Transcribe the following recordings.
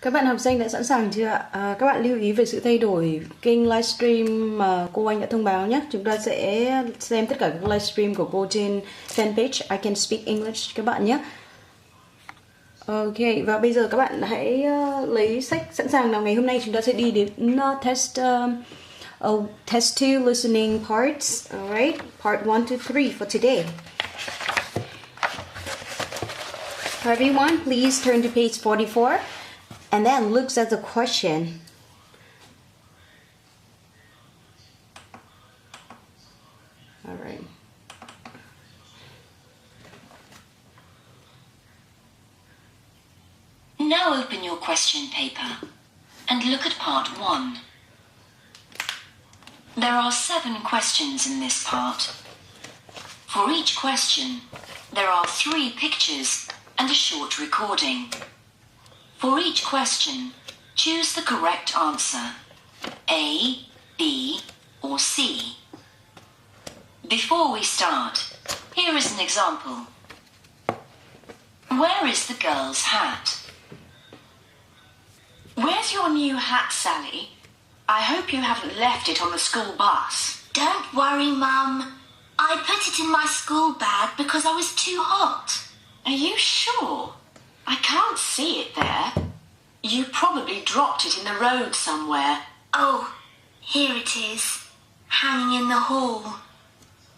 Các bạn học sinh đã sẵn sàng chưa ạ? Các bạn lưu ý về sự thay đổi kênh livestream mà cô Anh đã thông báo nhé. Chúng ta sẽ xem tất cả các livestream của cô trên fanpage I Can Speak English các bạn nhé. Ok, và bây giờ các bạn hãy lấy sách sẵn sàng nào. Ngày hôm nay chúng ta sẽ đi đến test 2 listening parts. Alright, part 1 to 3 for today. Everyone, please turn to page 44. And then looks at the question. All right. Now open your question paper and look at part 1. There are 7 questions in this part. For each question, there are 3 pictures and a short recording. For each question, choose the correct answer, A, B, or C. Before we start, here is an example. Where is the girl's hat? Where's your new hat, Sally? I hope you haven't left it on the school bus. Don't worry, Mum. I put it in my school bag because I was too hot. Are you sure? I can't see it there. You probably dropped it in the road somewhere. Oh, here it is, hanging in the hall.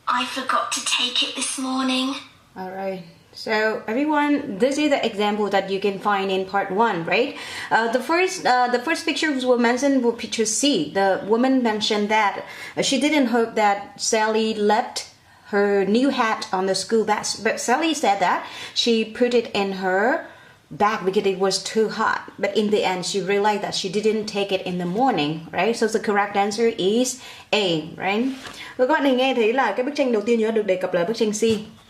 I forgot to take it this morning. Alright, so everyone, this is the example that you can find in part 1, right? The first pictures were mentioned were picture C. The woman mentioned that she didn't hope that Sally left her new hat on the school bus, but Sally said that she put it in her bag because it was too hot, but in the end she realized that she didn't take it in the morning, right? So the correct answer is A, right? Và các bạn này nghe thấy là cái bức tranh đầu tiên nhớ được đề cập là bức tranh C.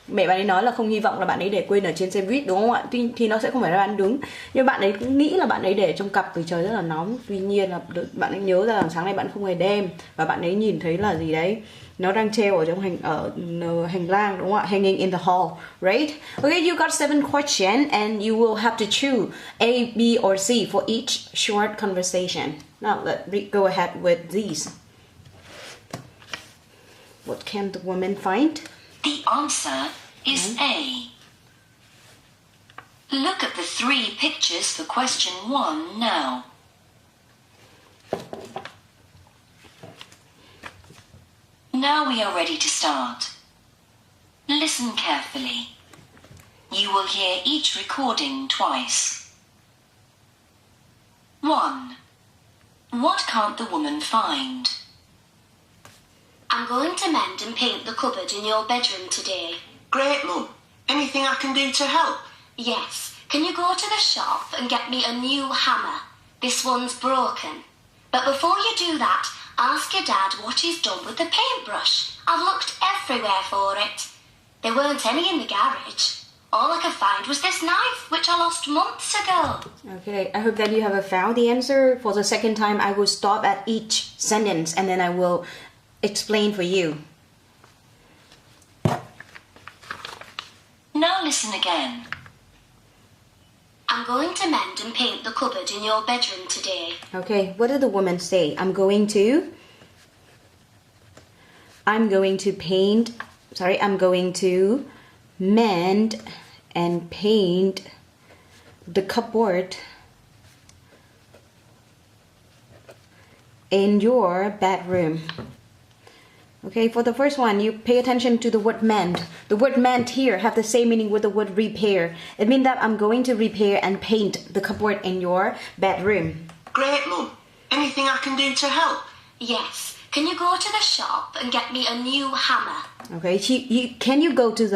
Mẹ bạn ấy nói là không hy vọng là bạn ấy để quên ở trên xe buýt, đúng không ạ? Thì nó sẽ không phải là bạn đúng. Nhưng bạn ấy cũng nghĩ là bạn ấy để trong cặp vì trời rất là nóng. Tuy nhiên là bạn ấy nhớ ra là sáng nay bạn không hề đem, và bạn ấy nhìn thấy là gì đấy, nó đang treo ở trong hành lang, đúng không ạ? Hanging in the hall, right? Okay, you got 7 questions and you will have to choose A, B or C for each short conversation. Now let's go ahead with these. What can the woman find? The answer is A. Look at the 3 pictures for question 1 now. Now we are ready to start. Listen carefully. You will hear each recording twice. 1. What can't the woman find? I'm going to mend and paint the cupboard in your bedroom today. Great, Mum. Anything I can do to help? Yes. Can you go to the shop and get me a new hammer? This one's broken. But before you do that, ask your dad what he's done with the paintbrush. I've looked everywhere for it. There weren't any in the garage. All I could find was this knife, which I lost months ago. Okay, I hope that you have found the answer. For the second time, I will stop at each sentence and then I will explain for you. Now listen again. I'm going to mend and paint the cupboard in your bedroom today. Okay, what did the woman say? I'm going to mend and paint the cupboard in your bedroom. Okay, for the first one, you pay attention to the word mend. The word mend here have the same meaning with the word repair. It means that I'm going to repair and paint the cupboard in your bedroom. Great, Mum. Anything I can do to help? Yes. Can you go to the shop and get me a new hammer? Okay, can you go to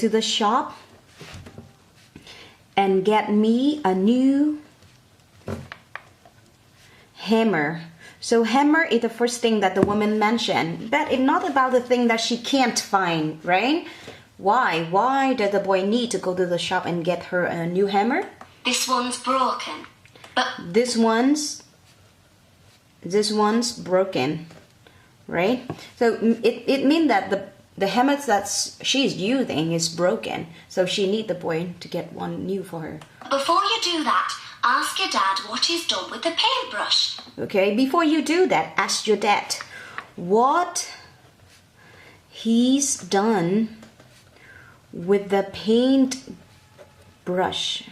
the shop and get me a new hammer? So hammer is the first thing that the woman mentioned, but it's not about the thing that she can't find, right? Why? Why does the boy need to go to the shop and get her a new hammer? This one's broken. But this one's broken, right? So it means that the hammer that she's using is broken, so she needs the boy to get one new for her. Before you do that, ask your dad what he's done with the paintbrush. Okay, before you do that, ask your dad what he's done with the paintbrush.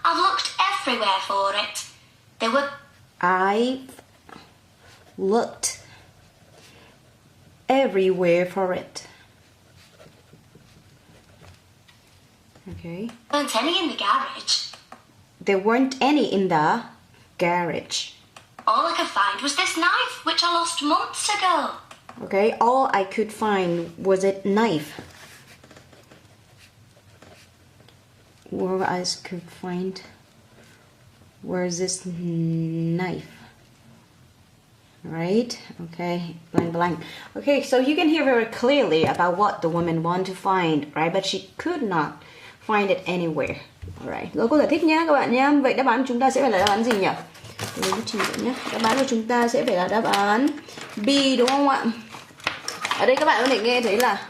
I've looked everywhere for it. I've looked everywhere for it. Okay. There weren't any in the garage. There weren't any in the garage. All I could find was this knife, which I lost months ago. Okay, all I could find was a knife. All I could find was this knife. Right? Okay, blank blank. Okay, so you can hear very clearly about what the woman want to find, right? But she could not find it anywhere. Alright, rồi cô giải thích nhé các bạn nhé. Vậy đáp án của chúng ta sẽ phải là đáp án gì nhỉ? Đáp án của chúng ta sẽ phải là đáp án B, đúng không ạ? Ở đây các bạn có thể nghe thấy là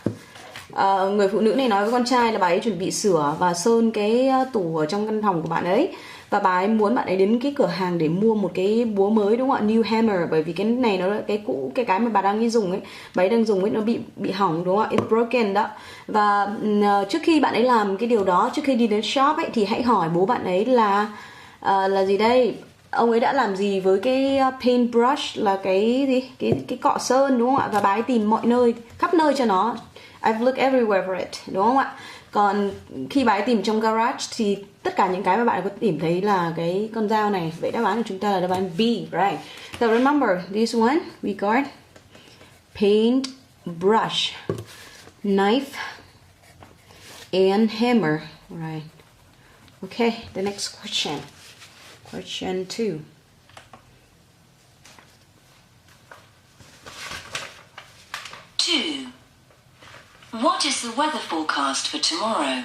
người phụ nữ này nói với con trai là bà ấy chuẩn bị sửa và sơn cái tủ ở trong căn phòng của bạn ấy, và bà ấy muốn bạn ấy đến cái cửa hàng để mua một cái búa mới, đúng không ạ? New hammer, bởi vì cái này nó cái cũ, cái mà bà đang đi dùng ấy, bà ấy đang dùng ấy nó bị hỏng, đúng không ạ? It's broken đó. Và trước khi bạn ấy làm cái điều đó, trước khi đi đến shop ấy, thì hãy hỏi bố bạn ấy là gì đây? Ông ấy đã làm gì với cái paintbrush, là cái gì? Cái cọ sơn, đúng không ạ? Và bà ấy tìm mọi nơi, khắp nơi cho nó. I've looked everywhere for it, đúng không ạ? Còn khi bà ấy tìm trong garage thì tất cả những cái mà bạn có tìm thấy là cái con dao này. Vậy đáp án của chúng ta là đáp án B, right? So remember this one, we got paint brush, knife, and hammer, right? Okay, the next question. Question 2. What is the weather forecast for tomorrow?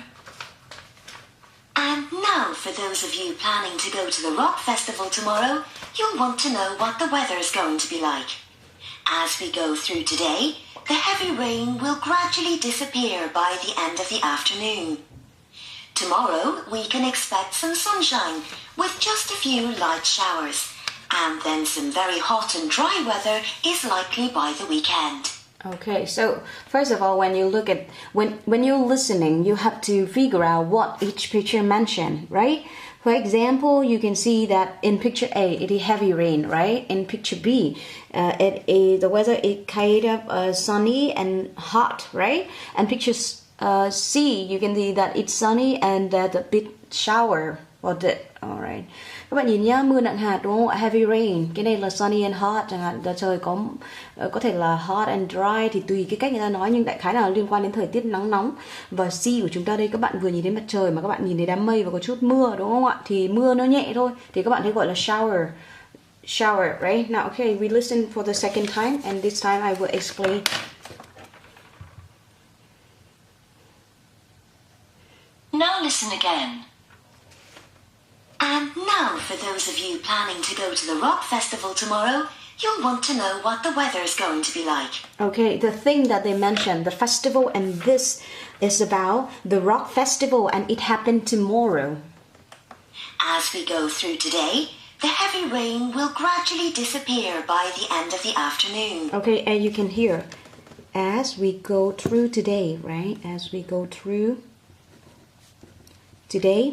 And now, for those of you planning to go to the rock festival tomorrow, you'll want to know what the weather is going to be like. As we go through today, the heavy rain will gradually disappear by the end of the afternoon. Tomorrow, we can expect some sunshine with just a few light showers, and then some very hot and dry weather is likely by the weekend. Okay, so first of all, when you look at when you're listening, you have to figure out what each picture mentioned, right? For example, you can see that in picture A, it is heavy rain, right? In picture B, the weather is kind of sunny and hot, right? And picture C, you can see that it's sunny and that a bit shower. Alright. Các bạn nhìn nhá, mưa nặng hạt, đúng không? Heavy rain. Cái này là sunny and hot chẳng hạn, là trời có thể là hot and dry, thì tùy cái cách người ta nói, nhưng đại khái là liên quan đến thời tiết nắng nóng. Và C của chúng ta đây, các bạn vừa nhìn thấy mặt trời mà các bạn nhìn thấy đám mây và có chút mưa, đúng không ạ? Thì mưa nó nhẹ thôi, thì các bạn thấy gọi là shower, right? Now, okay, we listen for the second time, and this time I will explain. Now listen again. And now, for those of you planning to go to the rock festival tomorrow, you'll want to know what the weather is going to be like. Okay, the thing that they mentioned, the festival, and this is about the rock festival, and it happened tomorrow. As we go through today, the heavy rain will gradually disappear by the end of the afternoon. Okay, and you can hear, as we go through today, right? As we go through today,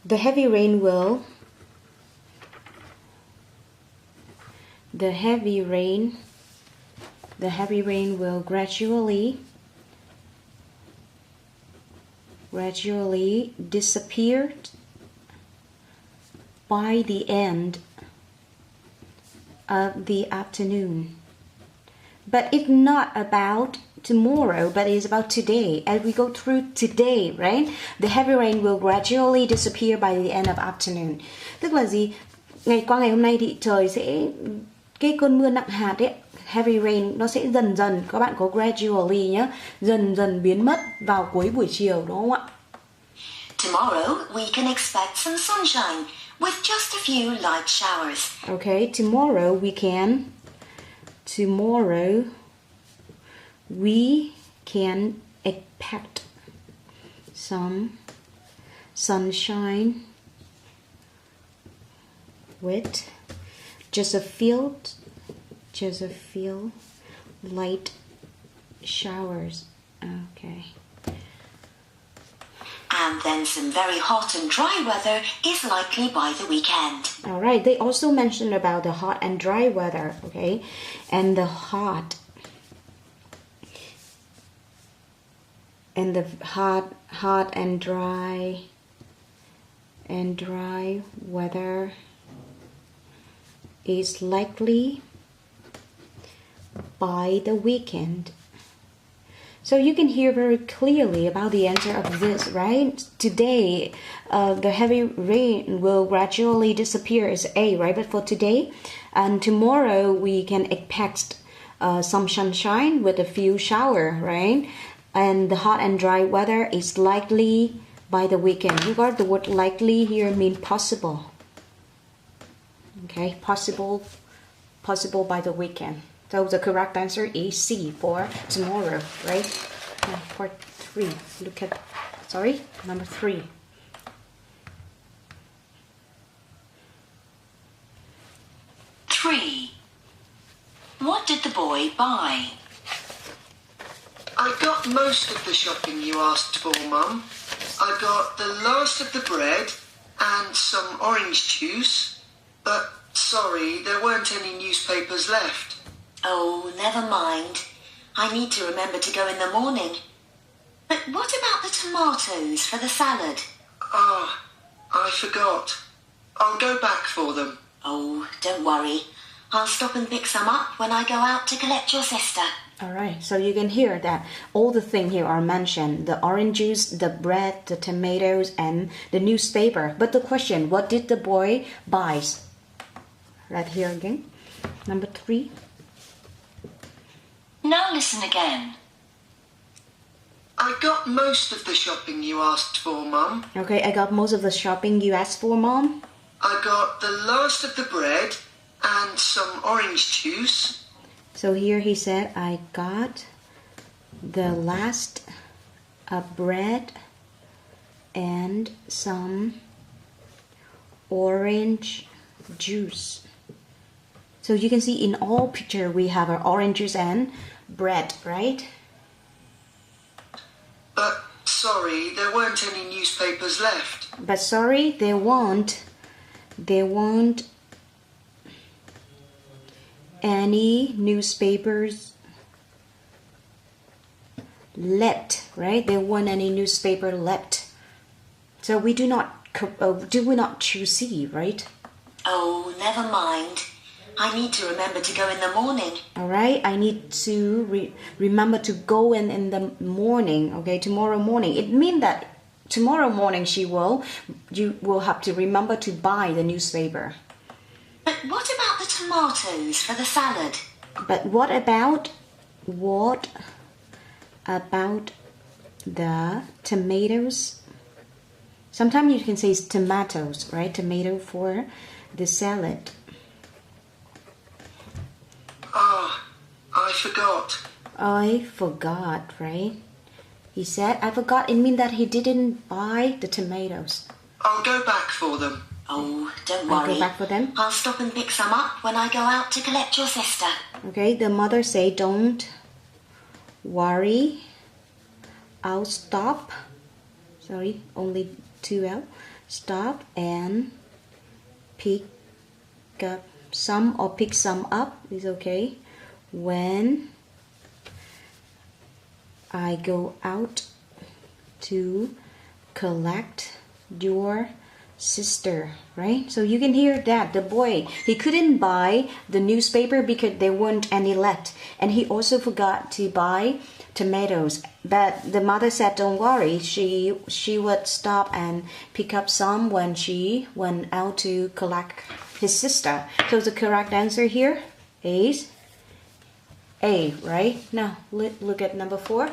the heavy rain will gradually disappear by the end of the afternoon. But it's not about tomorrow, but it's about today. As we go through today, right? The heavy rain will gradually disappear by the end of afternoon. Tức là gì? Qua ngày hôm nay thì trời sẽ, cái cơn mưa nặng hạt ấy, heavy rain, nó sẽ dần dần, các bạn có gradually nhé, dần dần biến mất vào cuối buổi chiều, đúng không ạ? Tomorrow we can expect some sunshine with just a few light showers. Okay, tomorrow we can expect some sunshine with just a few light showers. Okay. And then some very hot and dry weather is likely by the weekend. All right, they also mentioned about the hot and dry weather, okay? And the hot and dry weather is likely by the weekend. So you can hear very clearly about the answer of this, right? Today, the heavy rain will gradually disappear is A, right? But for today and tomorrow, we can expect some sunshine with a few shower, right? And the hot and dry weather is likely by the weekend. You got the word likely here mean possible. Okay, possible by the weekend. So the correct answer is C for tomorrow, right? Now, part 3. Look at, number 3. What did the boy buy? I got most of the shopping you asked for, Mum. I got the last of the bread and some orange juice, but sorry, there weren't any newspapers left. Oh, never mind. I need to remember to go in the morning. But what about the tomatoes for the salad? Ah, I forgot. I'll go back for them. Oh, don't worry. I'll stop and pick some up when I go out to collect your sister. All right, so you can hear that all the things here are mentioned. The orange juice, the bread, the tomatoes, and the newspaper. But the question, what did the boy buy? Right here again. Number 3. Now listen again. I got most of the shopping you asked for, Mum. Okay, I got most of the shopping you asked for, Mom. I got the last of the bread and some orange juice. So here he said, I got the last bread and some orange juice. So you can see in all picture we have our orange juice and bread, right? But sorry, there weren't any newspapers left. But sorry, there won't any newspapers left, right? There weren't any newspaper left. So we do not choose C, right? Oh, never mind. I need to remember to go in the morning. All right, I need to remember to go in the morning, okay, tomorrow morning. It means that tomorrow morning you will have to remember to buy the newspaper. But what about the tomatoes for the salad? But what about the tomatoes? Sometimes you can say it's tomatoes, right? Tomato for the salad. Ah, I forgot. I forgot, right? He said, I forgot. It means that he didn't buy the tomatoes. I'll go back for them. Oh, don't I'll worry. go back for them. I'll stop and pick some up when I go out to collect your sister. Okay, the mother say, don't worry. I'll stop. Sorry, only 2L. Stop and pick up some or pick some up is okay when I go out to collect your sister, right? So you can hear that the boy, he couldn't buy the newspaper because there weren't any left, and he also forgot to buy tomatoes. But the mother said, don't worry, she would stop and pick up some when she went out to collect his sister. So the correct answer here is A, right? Now look at number 4.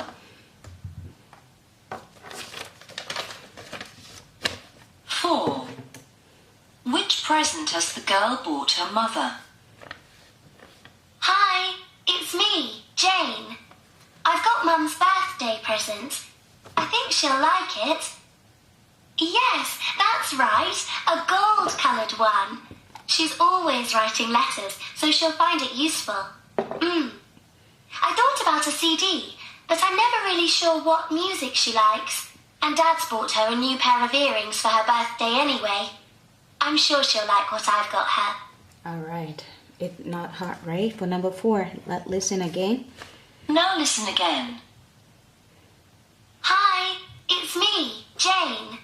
present as the girl bought her mother. Hi, it's me, Jane. I've got Mum's birthday present. I think she'll like it. Yes, that's right, a gold-coloured one. She's always writing letters, so she'll find it useful. I thought about a CD, but I'm never really sure what music she likes. And Dad's bought her a new pair of earrings for her birthday anyway. I'm sure she'll like what I've got her. All right. It's not hard, right? For number 4, let's listen again. Now listen again. Hi, it's me, Jane.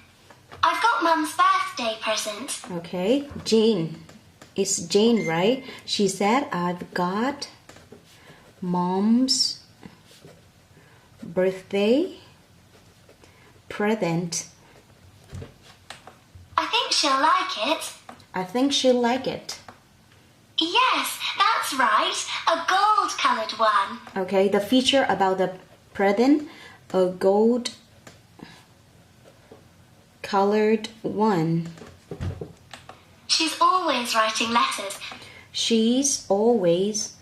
I've got Mum's birthday present. Okay, Jane. It's Jane, right? She said, I've got Mom's birthday present. I think she'll like it. I think she'll like it. Yes, that's right, a gold-coloured one. Okay, the feature about the present, a gold colored one. She's always writing letters. She's always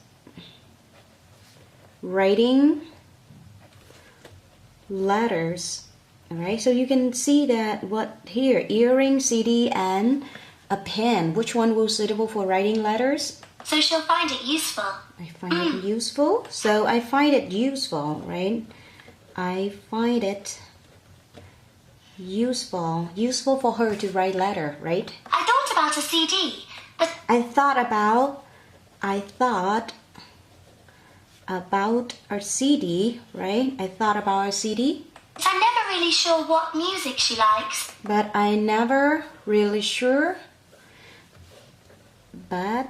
writing letters. All right, so you can see that what here, earring, CD, and a pen. Which one will suitable for writing letters? So she'll find it useful. I find it useful. So I find it useful, right? I find it useful. Useful for her to write letter, right? I thought about a CD, but I thought about a CD, right? I thought about a CD, I'm never really sure what music she likes. but I never really sure. But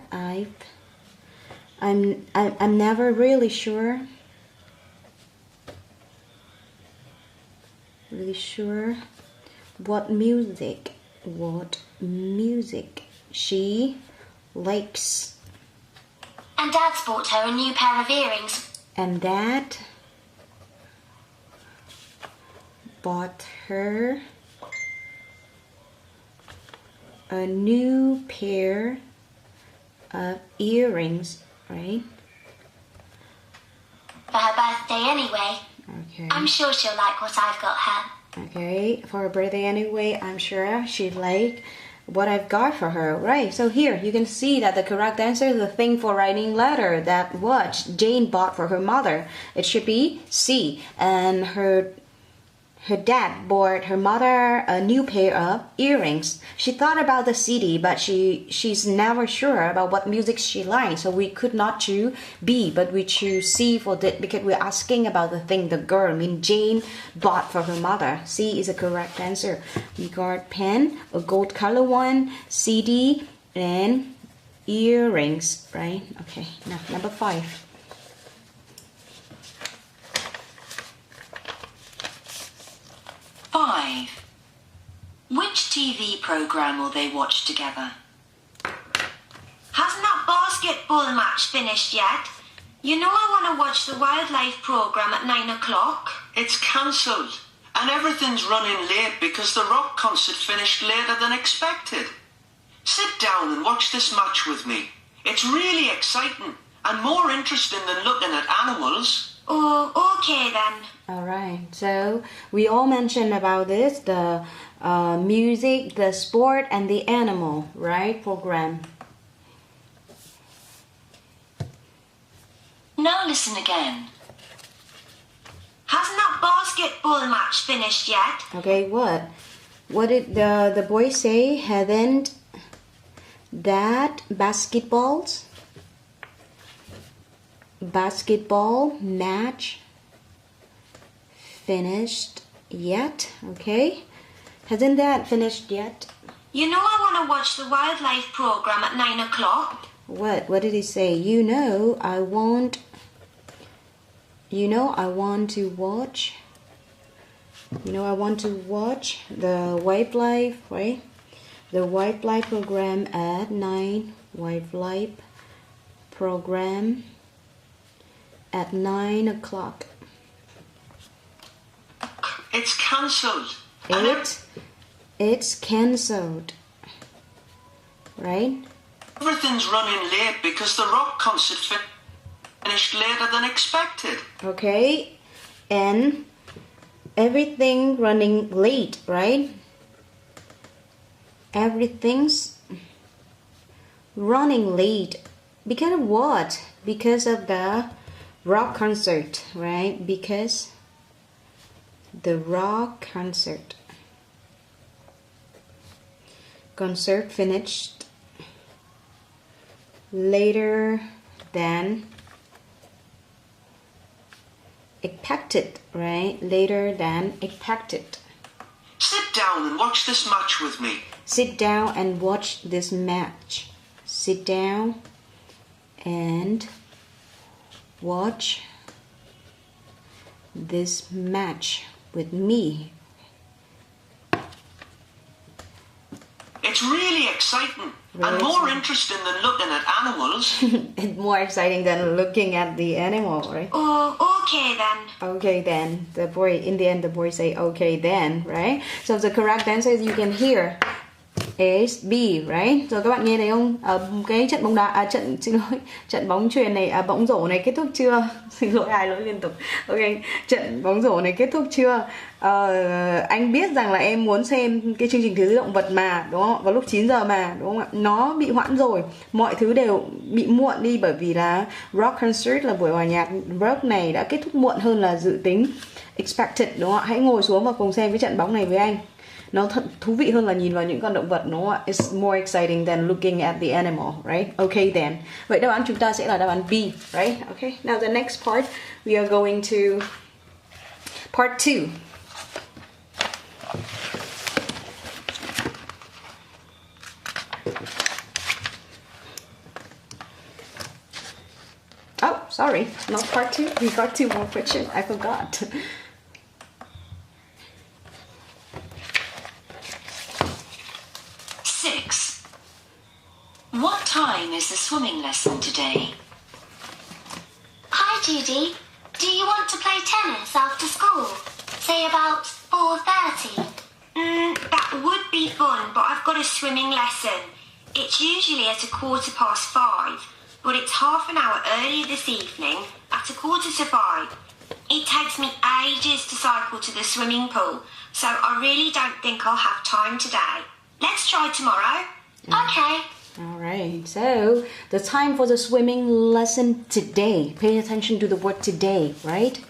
I'm never really sure. Really sure what music she likes. And Dad's bought her a new pair of earrings. And Dad bought her a new pair of earrings, right? For her birthday anyway. Okay. I'm sure she'll like what I've got her. Okay, for her birthday anyway, I'm sure she'd like what I've got for her. Right, so here you can see that the correct answer is the thing for writing letter that what Jane bought for her mother. It should be C. And her dad bought her mother a new pair of earrings. She thought about the CD, but she's never sure about what music she likes. So we could not choose B, but we choose C for that because we're asking about the thing the girl, I mean Jane, bought for her mother. C is the correct answer. We got pen, a gold color one, CD, and earrings, right? Okay, now number 5. 5. Which TV program will they watch together? Hasn't that basketball match finished yet? You know I want to watch the wildlife programme at 9 o'clock. It's cancelled. And everything's running late because the rock concert finished later than expected. Sit down and watch this match with me. It's really exciting and more interesting than looking at animals. Oh, okay then. All right, so we all mentioned about this, the music, the sport, and the animal, right, program. Now listen again. Hasn't that basketball match finished yet? Okay, what? What did the boy say? Hadn't that basketball match finished yet? Okay, hasn't that finished yet? You know I want to watch the wildlife programme at 9 o'clock. What did he say? I want to watch the wildlife, right? The wildlife program at 9. Wildlife program at 9 o'clock. It's cancelled. It's cancelled. right? Everything's running late because the rock concert finished later than expected. Okay, and everything running late, right? Everything's running late. Because of what? Because of the rock concert, right? Because the rock concert finished later than expected, right? Later than expected. Sit down and watch this match with me. Sit down and watch this match. Sit down and watch this match with me. It's really exciting Really and more exciting. interesting than looking at animals. It's more exciting than looking at the animal, right? Oh, okay then. Okay then. The boy, in the end, the boy say, okay then, right? So the correct answer you can hear is B, right? Rồi các bạn nghe thấy không? Cái trận bóng đá, trận bóng chuyền này, bóng rổ này kết thúc chưa? Xin lỗi, ai lỗi liên tục. Ok, trận bóng rổ này kết thúc chưa? Anh biết rằng là em muốn xem cái chương trình Thế giới động vật mà, đúng không? Vào lúc 9 giờ mà, đúng không ạ? Nó bị hoãn rồi, mọi thứ đều bị muộn đi bởi vì là rock concert là buổi hòa nhạc rock này đã kết thúc muộn hơn là dự tính, expected, đúng không ạ? Hãy ngồi xuống và cùng xem cái trận bóng này với anh. Nó thật thú vị hơn là nhìn vào những con động vật, đúng không ạ? It's more exciting than looking at the animal, right? Okay then. Vậy đáp án chúng ta sẽ là đáp án B, right? Okay. Now the next part, we are going to part 2. Oh, sorry, not part 2. We got 2 more questions. I forgot. What time is the swimming lesson today? Hi, Judy. Do you want to play tennis after school? Say about 4:30. That would be fun, but I've got a swimming lesson. It's usually at 5:15, but it's half an hour earlier this evening at 4:45. It takes me ages to cycle to the swimming pool, so I really don't think I'll have time today. Let's try tomorrow. Okay. All right, so the time for the swimming lesson today. Pay attention to the word today, right?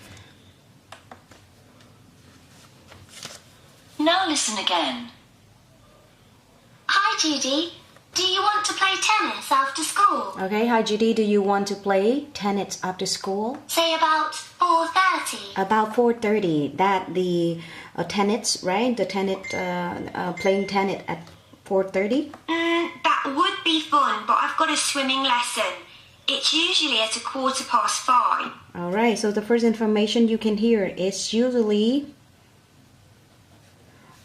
Now listen again. Hi, Judy. Do you want to play tennis after school? Okay, hi Judy, do you want to play tennis after school? Say about 4:30. About 4:30. That the tennis, right? The tennis, playing tennis at 4:30. That would be fun, but I've got a swimming lesson. It's usually at 5:15. All right, so the first information you can hear is usually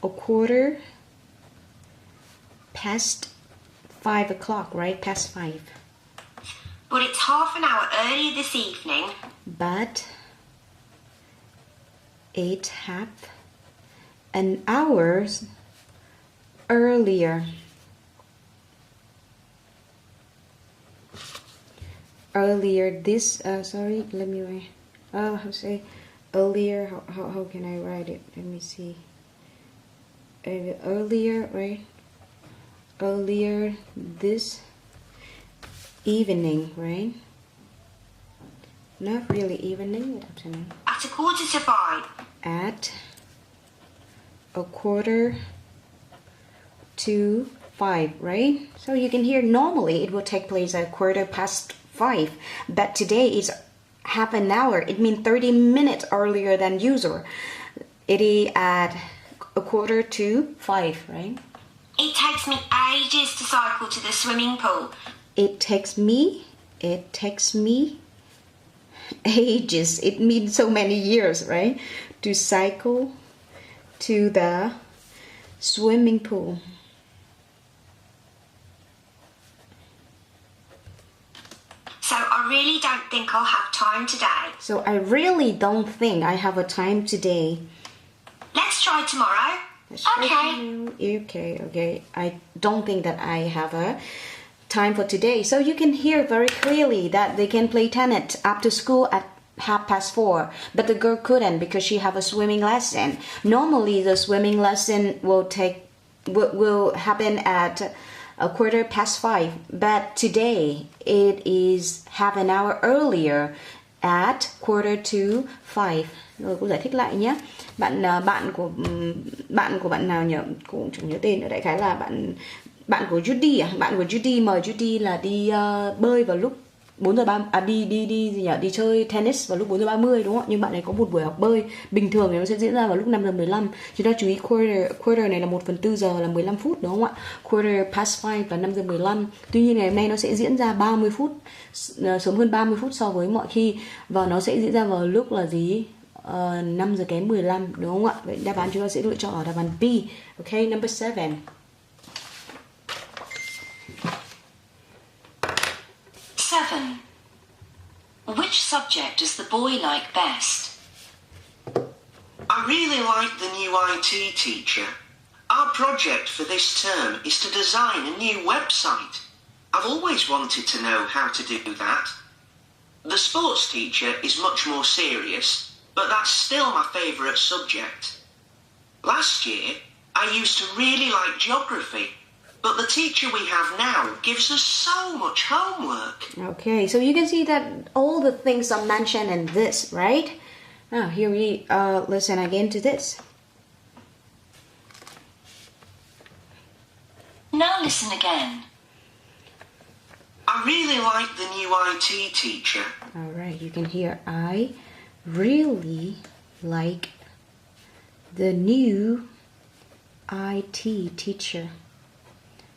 5:15, right? Past 5. But it's half an hour earlier this evening. But it's half an hour earlier. Earlier this, sorry, let me write. How to say earlier? How can I write it? Let me see. Earlier, right? Earlier this evening, right? Not really evening, but afternoon. At 4:45. At 4:45, right? So you can hear normally it will take place at 5:15, but today is half an hour. It means 30 minutes earlier than usual. It is at 4:45, right? It takes me ages to cycle to the swimming pool. It takes me ages. It means so many years, right? To cycle to the swimming pool. So I really don't think I'll have time today. So I really don't think I have a time today. Let's try tomorrow. Okay. I don't think that I have a time for today. So you can hear very clearly that they can play tennis after school at 4:30, but the girl couldn't because she have a swimming lesson. Normally the swimming lesson will happen at 5:15, but today it is half an hour earlier at 4:45. Rồi cô giải thích lại nhé. Bạn của bạn nào nhỉ? Cô cũng chẳng nhớ tên nữa, đại khái là bạn của Judy bạn của Judy mời Judy là đi bơi vào lúc 4:30 đi chơi tennis vào lúc 4:30 đúng không? Nhưng bạn ấy có một buổi học bơi bình thường thì nó sẽ diễn ra vào lúc 5:15. Chúng ta chú ý quarter này là 1/4 giờ là 15 phút đúng không ạ? 5:15 là 5:15. Tuy nhiên ngày hôm nay nó sẽ diễn ra 30 phút sớm hơn 30 phút so với mọi khi, và nó sẽ diễn ra vào lúc là gì? 5:15 đúng không ạ? Vậy đáp án chúng ta sẽ lựa chọn ở đáp án B. Okay, number 7. 7. Which subject does the boy like best? I really like the new IT teacher. Our project for this term is to design a new website. I've always wanted to know how to do that. The sports teacher is much more serious, but that's still my favourite subject. Last year, I used to really like geography, but the teacher we have now gives us so much homework. Okay, so you can see that all the things are mentioned in this, right? Now here we listen again to this. Now listen again. I really like the new IT teacher. All right, you can hear I really like the new IT teacher.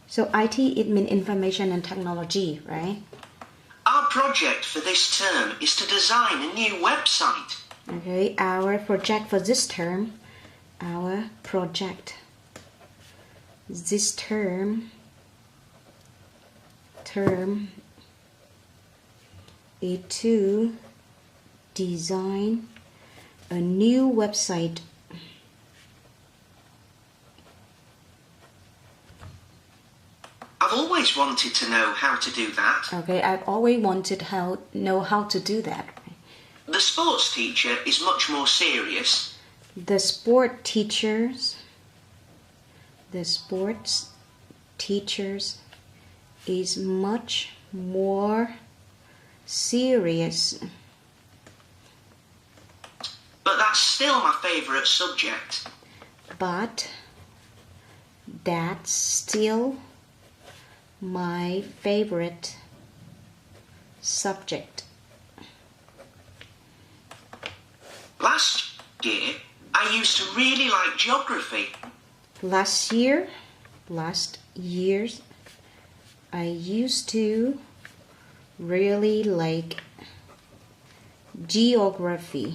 So IT, it means information and technology, right? Our project for this term is to design a new website. Okay, our project for this term, this term is to design a new website. I've always wanted to know how to do that. Okay, I've always wanted to know how to do that. The sports teacher is much more serious. The sports teachers is much more serious. But that's still my favourite subject. But that's still my favorite subject. Last year, I used to really like geography. Last year, I used to really like geography.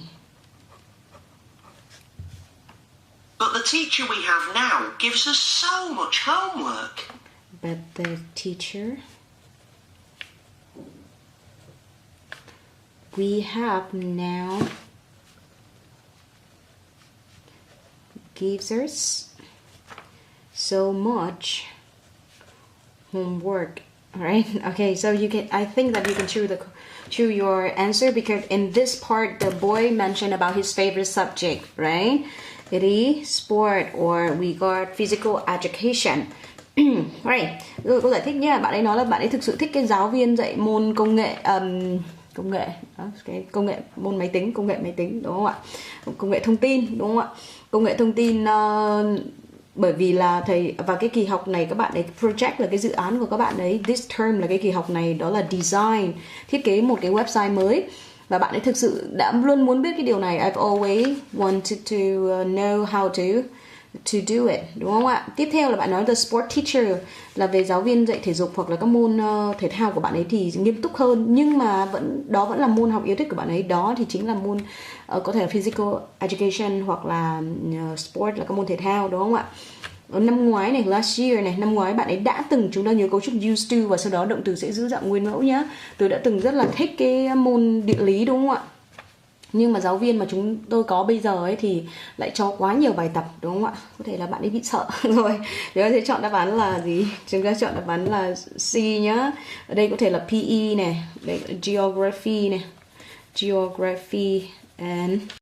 But the teacher we have now gives us so much homework. But the teacher we have now gives us so much homework. All right. Okay, so I think that you can choose your answer, because in this part the boy mentioned about his favorite subject, right? It is sport, or we got physical education. Right. Cô giải thích nha. Bạn ấy nói là bạn ấy thực sự thích cái giáo viên dạy môn công nghệ môn máy tính, công nghệ máy tính đúng không ạ? Công nghệ thông tin đúng không ạ? Công nghệ thông tin bởi vì là thầy và cái kỳ học này các bạn ấy project là cái dự án của các bạn ấy, this term là cái kỳ học này, đó là design, thiết kế một cái website mới, và bạn ấy thực sự đã luôn muốn biết cái điều này. I've always wanted to know how to do it, đúng không ạ? Tiếp theo là bạn nói the sport teacher là về giáo viên dạy thể dục hoặc là các môn thể thao của bạn ấy thì nghiêm túc hơn, nhưng mà đó vẫn là môn học yêu thích của bạn ấy, đó thì chính là môn có thể là physical education hoặc là sport là các môn thể thao, đúng không ạ? Năm ngoái này, last year này, năm ngoái bạn ấy đã từng, chúng ta nhớ cấu trúc used to và sau đó động từ sẽ giữ dạng nguyên mẫu nhá. Tôi đã từng rất là thích cái môn địa lý, đúng không ạ? Nhưng mà giáo viên mà chúng tôi có bây giờ ấy thì lại cho quá nhiều bài tập, đúng không ạ? Có thể là bạn ấy bị sợ rồi. Chúng ta sẽ chọn đáp án là gì? Chúng ta chọn đáp án là C nhá. Ở đây có thể là PE này, đây, Geography này, Geography and